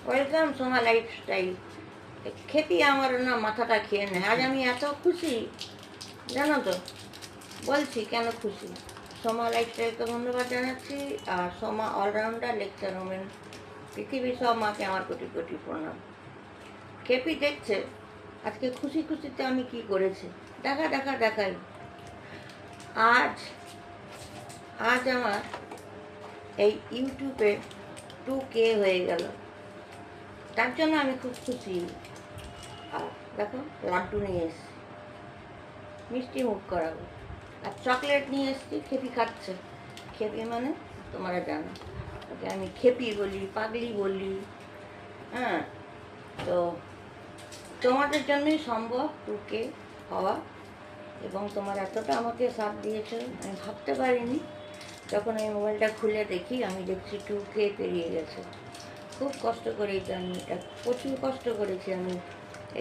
Welcome Soma lifestyle. খেতে আমার না মাথাটা খেয়ে নেয়। আজ আমি এত খুশি, জানো তো, বলছি কেন খুশি। সোমা লাইফস্টাইলকে ধন্যবাদ জানাচ্ছি। আর সোমা অলরাউন্ডার লেকচার ওমেন, পৃথিবীর সব মাকে আমার কোটি কোটি প্রণাম। খেপি দেখছে আজকে খুশি খুশিতে আমি কি করেছি, দেখাই। আজ আজ আমার এই ইউটিউবে 2K হয়ে গেল, তার জন্য আমি খুব খুশি। আর দেখো, লাড্ডু নিয়ে এসেছি, মিষ্টি মুখ করাবো। আর চকলেট নিয়ে এসেছি, খেপি খাচ্ছে। খেপি মানে তোমরা জানো, ওকে আমি খেপি বলি, পাগলি বলি। হ্যাঁ, তো তোমাদের জন্যই সম্ভব 2K হওয়া। এবং তোমার এতটা আমাকে সাথ দিয়েছ, আমি ভাবতে পারিনি। যখন আমি মোবাইলটা খুলে দেখি, আমি দেখছি 2K পেরিয়ে গেছে। খুব কষ্ট করে এই জার্নিটা, প্রচুর কষ্ট করেছি আমি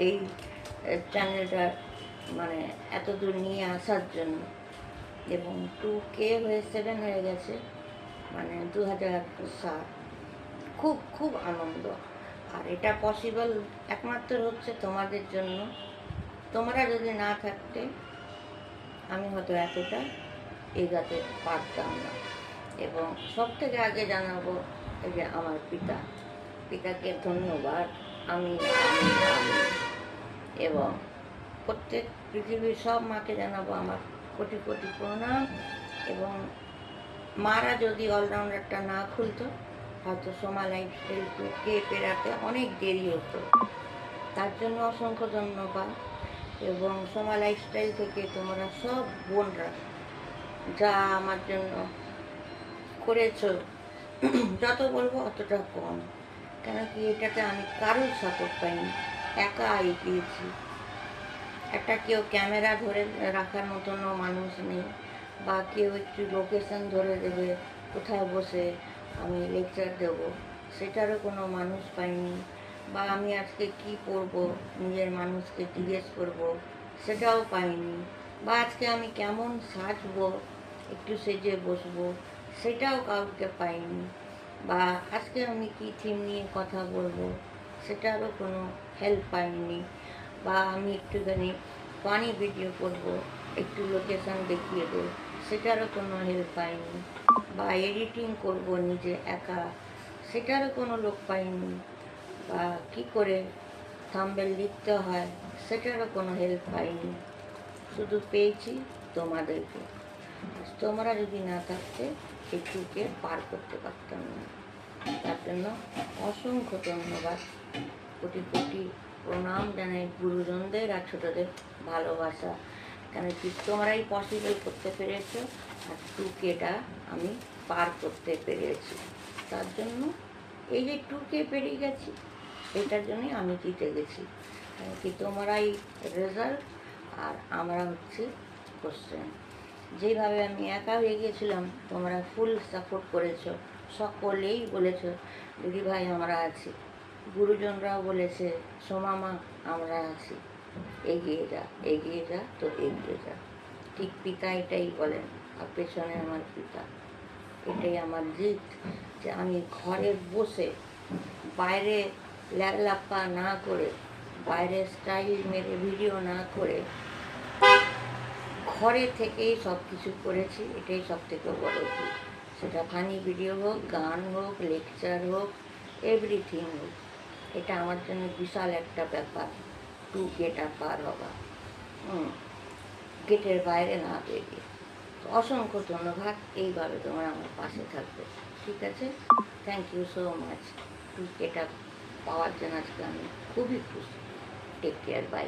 এই চ্যানেলটা মানে এত দূর নিয়ে আসার জন্য। এবং 2K হয়ে 7 হয়ে গেছে, মানে 2007। খুব খুব আনন্দ। আর এটা পসিবল একমাত্র হচ্ছে তোমাদের জন্য। তোমরা যদি না থাকতে আমি হয়তো এতটা এগাতে পারতাম না। এবং সব থেকে আগে জানাবো এই যে আমার পিতাকে ধন্যবাদ। আমি এবং প্রত্যেক পৃথিবীর সব মাকে জানাবো আমার কোটি কোটি প্রণাম। এবং মারা যদি অলরাউন্ডারটা না খুলতো, হয়তো সোমা লাইফস্টাইল 2K পেরাতে অনেক দেরি হতো। তার জন্য অসংখ্য ধন্যবাদ। এবং সোমা লাইফস্টাইল থেকে তোমরা সব বোনরা যা আমার জন্য করেছো, যত বলবো অতটা কম। কেন কি, এটাতে আমি কারোর সাপোর্ট পাইনি, একা এগিয়েছি। একটা কেউ ক্যামেরা ধরে রাখার মতনও মানুষ নেই, বা কেউ একটু লোকেশন ধরে দেবে কোথায় বসে আমি লেকচার দেবো, সেটারও কোনো মানুষ পাইনি। বা আমি আজকে কি পরব নিজের মানুষকে জিজ্ঞেস করব, সেটাও পাইনি। বা আজকে আমি কেমন সাজবো, একটু সেজে বসবো, সেটাও কাউকে পাইনি। বা আজকে আমি কি থিম নিয়ে কথা বলবো, সেটারও কোনো হেল্প পাইনি। বা আমি একটুখানি ফানি ভিডিও করব, একটু লোকেশন দেখিয়ে দেবো, সেটারও কোনো হেল্প পাইনি। বা এডিটিং করব নিজে একা, সেটারও কোনো লোক পাইনি। বা কী করে থাম্বনেল লিখতে হয়, সেটারও কোনো হেল্প পাইনি। শুধু পেয়েছি তোমাদেরকে। তোমরা যদি না থাকতে এই 2K পার করতে পারতাম না। তার জন্য অসংখ্য ধন্যবাদ, কোটি কোটি প্রণাম জানাই গুরুজনদের আর ছোটদের ভালোবাসা। কেন কি, তোমরাই পসিবল করতে পেরেছো, আর 2Kটা আমি পার করতে পেরেছি। তার জন্য এই যে 2K পেরিয়ে গেছি, এটার জন্যই আমি জিতে গেছি। কেন কি, তোমরাই রেজাল্ট আর আমরা হচ্ছে কোশ্চেন। যেভাবে আমি একা হয়ে গিয়েছিলাম, তোমরা ফুল সাপোর্ট করেছো, সকলেই বলেছো দিদি ভাই আমরা আছি। গুরুজনরাও বলেছে সোমা মা আমরা আছি, এগিয়ে যা তো এগিয়ে যা। ঠিক পিতা এটাই বলেন, আর পেছনে আমার পিতা। এটাই আমার জিত, যে আমি ঘরে বসে বাইরে ল্যাপলাপ্পা না করে, বাইরে স্টাইল মেরে ভিডিও না করে, ঘরে থেকেই সব কিছু করেছি। এটাই সব থেকে বড় ভুল। সেটা ফানি ভিডিও হোক, গান হোক, লেকচার হোক, এভরিথিং হোক, এটা আমার জন্য বিশাল একটা ব্যাপার। 2Kটা পার হওয়া, গেটের বাইরে না বেরিয়ে। অসংখ্য ধন্যবাদ। এইভাবে তোমরা আমার পাশে থাকবে, ঠিক আছে? Thank you so much. 2Kটা পাওয়ার জন্য আজকে আমি খুবই খুশি। Take care, by.